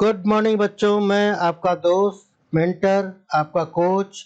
Good morning बच्चों, मैं आपका दोस्त, मेंटर, आपका coach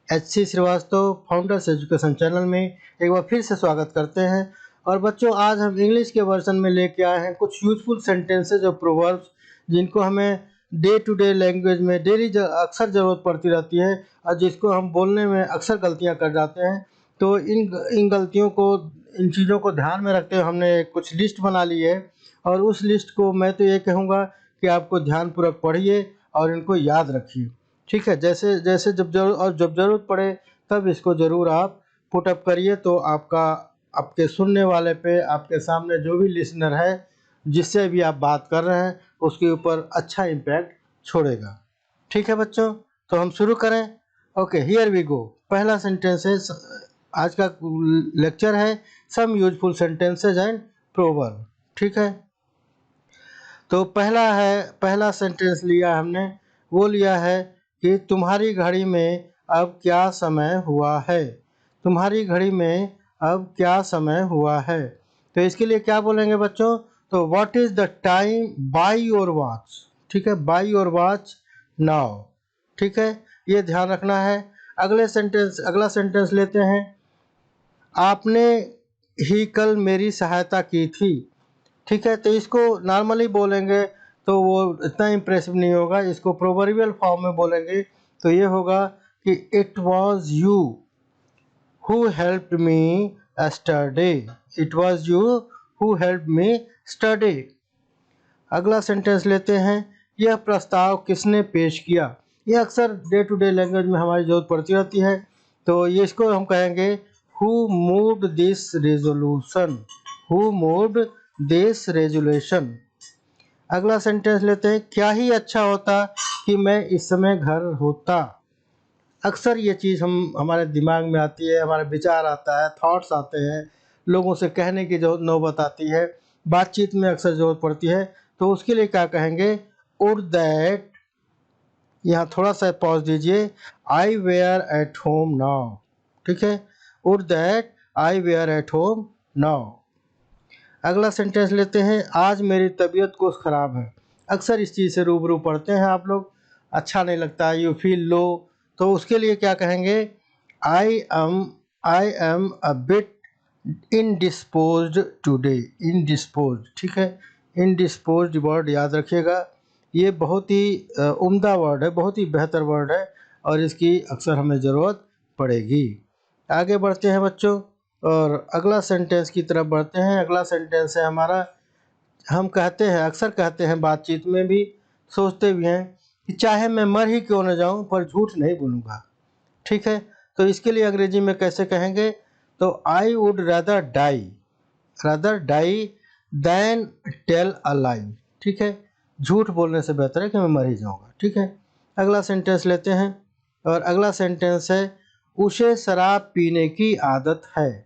HC Srivastava founders education channel में एक बार फिर से स्वागत करते हैं। और बच्चों, आज हम इंग्लिश के वर्जन में लेके आए हैं कुछ यूजफुल सेंटेंसेज और प्रोवर्ब्स जिनको हमें डे टू डे लैंग्वेज में डेली अक्सर ज़रूरत पड़ती रहती है और जिसको हम बोलने में अक्सर गलतियाँ कर जाते हैं। तो इन गलतियों को, इन चीज़ों को ध्यान में रखते हुए हमने कुछ लिस्ट बना ली है और उस लिस्ट को मैं तो ये कहूँगा कि आपको ध्यानपूर्वक पढ़िए और इनको याद रखिए। ठीक है, जैसे जैसे जब ज़रूरत पड़े तब इसको ज़रूर आप पुट अप करिए, तो आपके सुनने वाले पे, आपके सामने जो भी लिसनर है, जिससे भी आप बात कर रहे हैं, उसके ऊपर अच्छा इम्पैक्ट छोड़ेगा। ठीक है बच्चों, तो हम शुरू करें। Okay, here we go. पहला सेंटेंस है, आज का लेक्चर है some useful sentences and proverb. ठीक है, तो पहला सेंटेंस लिया हमने, वो लिया है कि तुम्हारी घड़ी में अब क्या समय हुआ है। तुम्हारी घड़ी में अब क्या समय हुआ है। तो इसके लिए क्या बोलेंगे बच्चों? तो what is the time by your watch. ठीक है, बाय योर वॉच नाउ। ठीक है, ये ध्यान रखना है। अगला सेंटेंस लेते हैं। आपने ही कल मेरी सहायता की थी। ठीक है, तो इसको नॉर्मली बोलेंगे तो वो इतना इम्प्रेसिव नहीं होगा। इसको प्रोवर्बियल फॉर्म में बोलेंगे तो ये होगा कि it was you who helped me study. It was you who helped me study. अगला सेंटेंस लेते हैं। यह प्रस्ताव किसने पेश किया। ये अक्सर डे टू डे लैंग्वेज में हमारी जरूरत पड़ती रहती है, तो ये इसको हम कहेंगे who moved this resolution. Who moved this resolution. अगला सेंटेंस लेते हैं। क्या ही अच्छा होता कि मैं इस समय घर होता। अक्सर ये चीज़ हमारे दिमाग में आती है, हमारे विचार आता है, थॉट्स आते हैं, लोगों से कहने की जो नौबत आती है, बातचीत में अक्सर ज़रूरत पड़ती है, तो उसके लिए क्या कहेंगे? वुड दैट, यहाँ थोड़ा सा पॉज दीजिए, I were at home now. ठीक है, would that I were at home now. अगला सेंटेंस लेते हैं। आज मेरी तबीयत कुछ ख़राब है। अक्सर इस चीज़ से रूबरू पढ़ते हैं आप लोग, अच्छा नहीं लगता, यू फील लो, तो उसके लिए क्या कहेंगे? I am a bit indisposed today. Indisposed, ठीक है, इनडिस्पोज्ड वर्ड याद रखिएगा। ये बहुत ही उम्दा वर्ड है, बहुत ही बेहतर वर्ड है और इसकी अक्सर हमें ज़रूरत पड़ेगी। आगे बढ़ते हैं बच्चों और अगला सेंटेंस की तरफ बढ़ते हैं। अगला सेंटेंस है हमारा, हम कहते हैं, अक्सर कहते हैं, बातचीत में भी सोचते भी हैं कि चाहे मैं मर ही क्यों न जाऊं पर झूठ नहीं बोलूँगा। ठीक है, तो इसके लिए अंग्रेजी में कैसे कहेंगे? तो I would rather die than tell a lie. ठीक है, झूठ बोलने से बेहतर है कि मैं मर ही जाऊँगा। ठीक है, अगला सेंटेंस लेते हैं और अगला सेंटेंस है उसे शराब पीने की आदत है।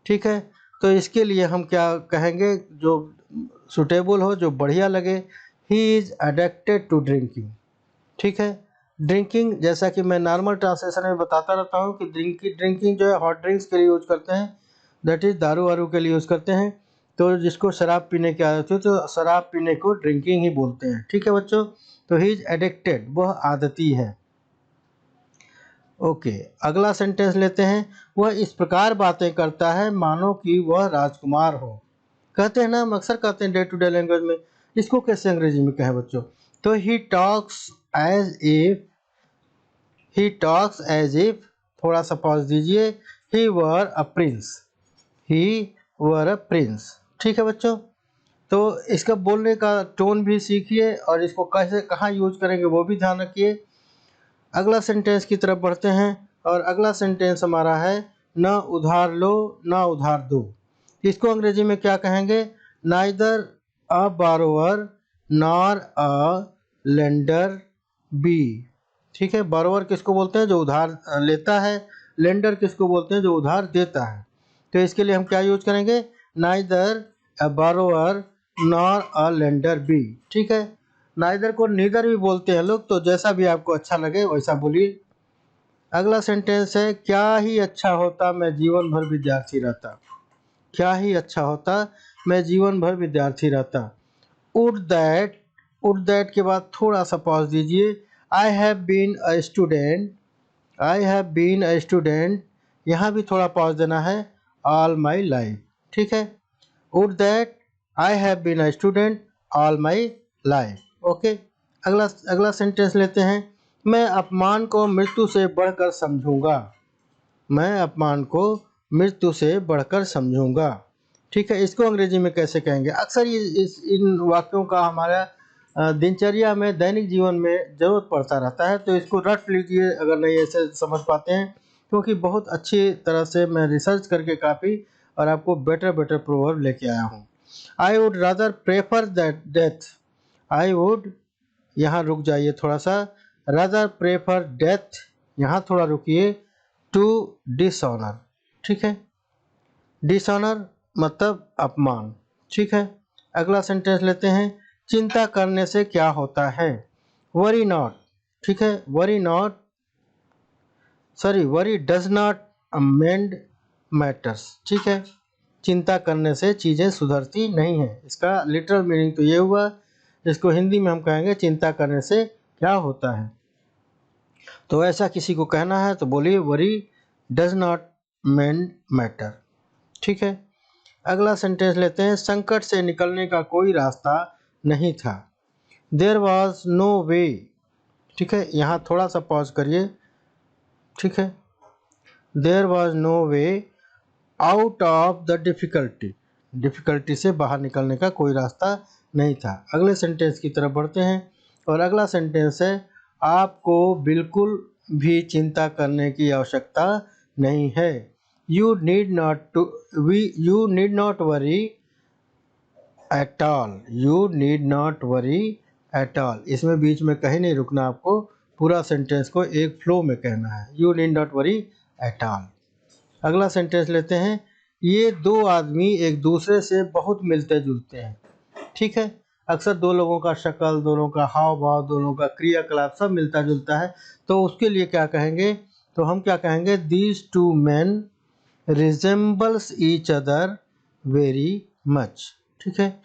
ठीक है, तो इसके लिए हम क्या कहेंगे जो सुटेबल हो, जो बढ़िया लगे? He is addicted to drinking. ठीक है, ड्रिंकिंग, जैसा कि मैं नॉर्मल ट्रांसलेशन में बताता रहता हूँ कि ड्रिंकिंग जो है हॉट ड्रिंक्स के लिए यूज़ करते हैं, दैट इज़ दारू वारू के लिए यूज़ करते हैं। तो जिसको शराब पीने की आदत हो तो शराब पीने को ड्रिंकिंग ही बोलते हैं। ठीक है बच्चों, तो ही इज़ एडिक्टेड, वह आदती है। ओके, अगला सेंटेंस लेते हैं। वह इस प्रकार बातें करता है मानो कि वह राजकुमार हो। कहते हैं ना, हम अक्सर कहते हैं डे टू डे लैंग्वेज में, इसको कैसे अंग्रेजी में कहें बच्चों? तो ही टॉक्स एज इफ, थोड़ा सा पॉज दीजिए, ही वर अ प्रिंस। ठीक है बच्चों, तो इसका बोलने का टोन भी सीखिए और इसको कैसे, कहाँ यूज करेंगे वो भी ध्यान रखिए। अगला सेंटेंस की तरफ बढ़ते हैं और अगला सेंटेंस हमारा है न उधार लो न उधार दो। इसको अंग्रेजी में क्या कहेंगे? Neither a borrower nor a lender be. ठीक है, बारोवर किसको बोलते हैं? जो उधार लेता है। लेंडर किसको बोलते हैं? जो उधार देता है। तो इसके लिए हम क्या यूज करेंगे? Neither a borrower nor a lender be. ठीक है, नाइदर को नीदर भी बोलते हैं लोग, तो जैसा भी आपको अच्छा लगे वैसा बोलिए। अगला सेंटेंस है। क्या ही अच्छा होता मैं जीवन भर विद्यार्थी रहता। क्या ही अच्छा होता मैं जीवन भर विद्यार्थी रहता। वुड दैट वुड दैट के बाद थोड़ा सा पॉज दीजिए। I have been a student, I have been a student, यहाँ भी थोड़ा पॉज देना है, ऑल माई लाइफ। ठीक है, would that I have been a student all my life. Okay, अगला अगला सेंटेंस लेते हैं। मैं अपमान को मृत्यु से बढ़कर समझूंगा, मैं अपमान को मृत्यु से बढ़कर समझूंगा। ठीक है, इसको अंग्रेजी में कैसे कहेंगे? अक्सर ये इन वाक्यों का हमारा दिनचर्या में, दैनिक जीवन में ज़रूरत पड़ता रहता है, तो इसको रट लीजिए अगर नहीं ऐसे समझ पाते हैं, क्योंकि बहुत अच्छी तरह से मैं रिसर्च करके काफ़ी और आपको बेटर बेटर प्रोवर्ब लेके आया हूँ। आई would rather prefer that death, I would, यहाँ रुक जाइए थोड़ा सा, रादर प्रेफर डेथ, यहाँ थोड़ा रुकिए, टू डिसऑनर। ठीक है, डिसऑनर मतलब अपमान। ठीक है, अगला सेंटेंस लेते हैं। चिंता करने से क्या होता है? Worry not. ठीक है, worry not, sorry, worry does not amend matters. ठीक है, चिंता करने से चीज़ें सुधरती नहीं हैं, इसका लिटरल मीनिंग तो ये हुआ। इसको हिंदी में हम कहेंगे चिंता करने से क्या होता है। तो ऐसा किसी को कहना है तो बोलिए worry does not mend matter. ठीक है, अगला सेंटेंस लेते हैं। संकट से निकलने का कोई रास्ता नहीं था, देयर वॉज नो वे। ठीक है, यहाँ थोड़ा सा पॉज करिए। ठीक है, there was no way out of the difficulty, difficulty से बाहर निकलने का कोई रास्ता नहीं था। अगले सेंटेंस की तरफ बढ़ते हैं और अगला सेंटेंस है। आपको बिल्कुल भी चिंता करने की आवश्यकता नहीं है, you need not worry at all, you need not worry at all. इसमें बीच में कहीं नहीं रुकना, आपको पूरा सेंटेंस को एक फ्लो में कहना है, you need not worry at all. अगला सेंटेंस लेते हैं। ये दो आदमी एक दूसरे से बहुत मिलते जुलते हैं। ठीक है, अक्सर दो लोगों का शक्ल, दोनों का हाव भाव, दोनों का क्रियाकलाप सब मिलता जुलता है, तो उसके लिए क्या कहेंगे? तो हम क्या कहेंगे? These two man resembles each other very much. ठीक है,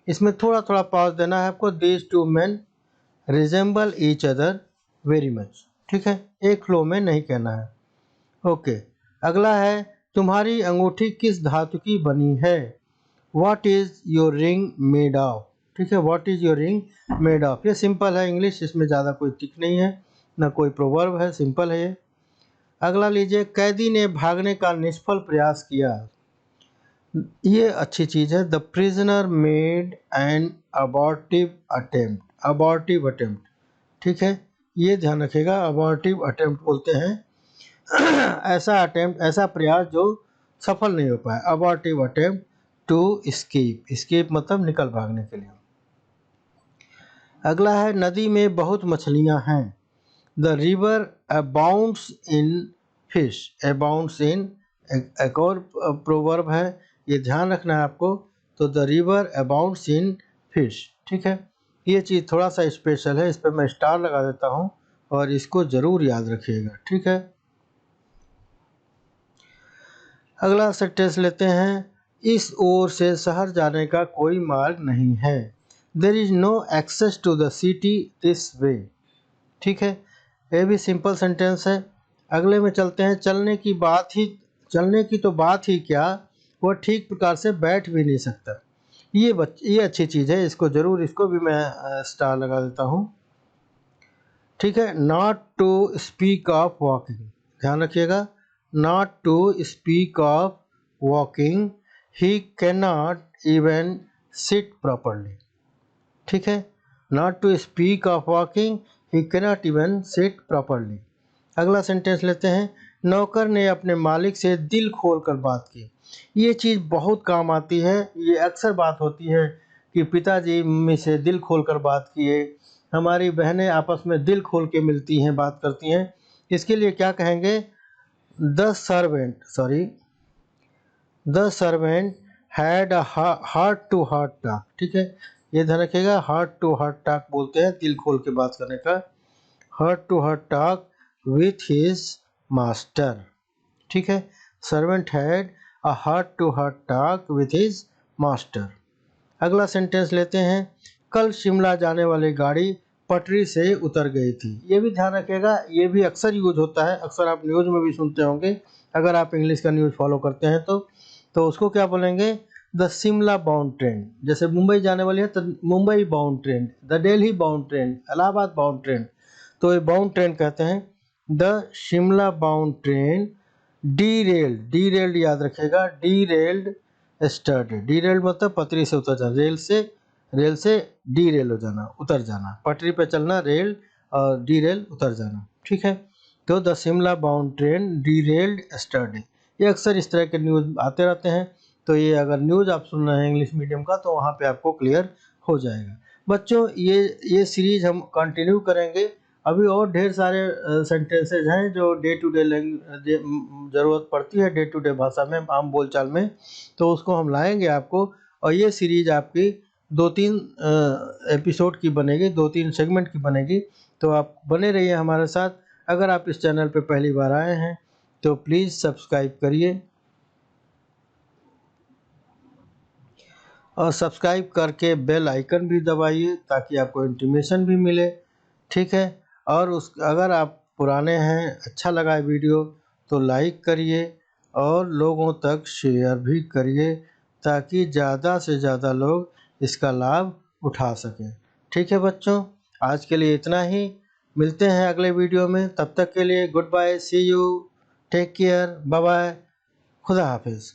इसमें थोड़ा थोड़ा पॉज देना है आपको। These two man resemble each other very much. ठीक है, एक फ्लो में नहीं कहना है। ओके, अगला है। तुम्हारी अंगूठी किस धातु की बनी है? What is your ring made of? ठीक है, what is your ring made of, ये सिंपल है इंग्लिश, इसमें ज़्यादा कोई टिक नहीं है, ना कोई प्रोवर्ब है, सिंपल है ये। अगला लीजिए। कैदी ने भागने का निष्फल प्रयास किया, ये अच्छी चीज़ है। The prisoner made an abortive attempt, abortive attempt. ठीक है, ये ध्यान रखिएगा, अबॉर्टिव अटेम्प्ट बोलते हैं ऐसा अटेम्प्ट, ऐसा प्रयास जो सफल नहीं हो पाया, अबॉर्टिव अटेम्प्ट टू एस्केप, एस्केप मतलब निकल भागने के लिए। अगला है। नदी में बहुत मछलियां हैं, the river abounds in fish, abounds in, एक और प्रोवर्ब है, ये ध्यान रखना है आपको। तो the river abounds in fish. ठीक है, ये चीज़ थोड़ा सा स्पेशल है, इस पर मैं स्टार लगा देता हूँ और इसको ज़रूर याद रखिएगा। ठीक है, अगला सेंटेंस लेते हैं। इस ओर से शहर जाने का कोई मार्ग नहीं है, there is no access to the city this way. ठीक है, ये भी सिंपल सेंटेंस है। अगले में चलते हैं। चलने की तो बात ही क्या, वह ठीक प्रकार से बैठ भी नहीं सकता। ये अच्छी चीज़ है, इसको ज़रूर, इसको भी मैं स्टार लगा देता हूँ। ठीक है, not to speak of walking, ध्यान रखिएगा, not to speak of walking, he can not even sit properly. ठीक है, not to speak of walking, he can not even sit properly. अगला सेंटेंस लेते हैं। नौकर ने अपने मालिक से दिल खोल कर बात की, ये चीज़ बहुत काम आती है। ये अक्सर बात होती है कि पिताजी मम्मी से दिल खोल कर बात किए, हमारी बहनें आपस में दिल खोल के मिलती हैं, बात करती हैं। इसके लिए क्या कहेंगे? The servant had a heart to heart talk. ठीक है, ये ध्यान रखिएगा, हार्ट टू हार्ट टॉक बोलते हैं दिल खोल के बात करने का, heart to heart talk with his master. ठीक है, servant had a heart to heart talk with his master. अगला सेंटेंस लेते हैं। कल शिमला जाने वाली गाड़ी पटरी से उतर गई थी। ये भी ध्यान रखिएगा, ये भी अक्सर यूज होता है, अक्सर आप न्यूज़ में भी सुनते होंगे अगर आप इंग्लिश का न्यूज़ फॉलो करते हैं तो उसको क्या बोलेंगे, द शिमला बाउंड ट्रेन। जैसे मुंबई जाने वाली है तो Mumbai bound train, the Delhi bound train, Allahabad bound train, तो ये बाउंड ट्रेन कहते हैं। The Shimla bound train derailed याद रखिएगा, डी रेल्ड मतलब पटरी से उतर जाना, रेल से डी रेल हो जाना, उतर जाना, पटरी पे चलना रेल, और डी रेल उतर जाना, ठीक है। तो the Shimla bound train derailed yesterday, ये अक्सर इस तरह के न्यूज़ आते रहते हैं। तो ये अगर न्यूज़ आप सुन रहे हैं इंग्लिश मीडियम का तो वहाँ पे आपको क्लियर हो जाएगा। बच्चों ये सीरीज हम कंटिन्यू करेंगे, अभी और ढेर सारे सेंटेंसेज हैं जो डे टू डे ज़रूरत पड़ती है, डे टू डे भाषा में, आम बोलचाल में, तो उसको हम लाएंगे आपको। और ये सीरीज आपकी 2-3 एपिसोड की बनेगी, 2-3 सेगमेंट की बनेगी, तो आप बने रहिए हमारे साथ। अगर आप इस चैनल पे पहली बार आए हैं तो प्लीज़ सब्सक्राइब करिए, और सब्सक्राइब करके बेल आइकन भी दबाइए ताकि आपको इंटीमेशन भी मिले, ठीक है। और अगर आप पुराने हैं, अच्छा लगा है वीडियो तो लाइक करिए और लोगों तक शेयर भी करिए ताकि ज़्यादा से ज़्यादा लोग इसका लाभ उठा सकें, ठीक है बच्चों। आज के लिए इतना ही, मिलते हैं अगले वीडियो में, तब तक के लिए goodbye, see you, take care, bye bye, खुदा हाफिज़।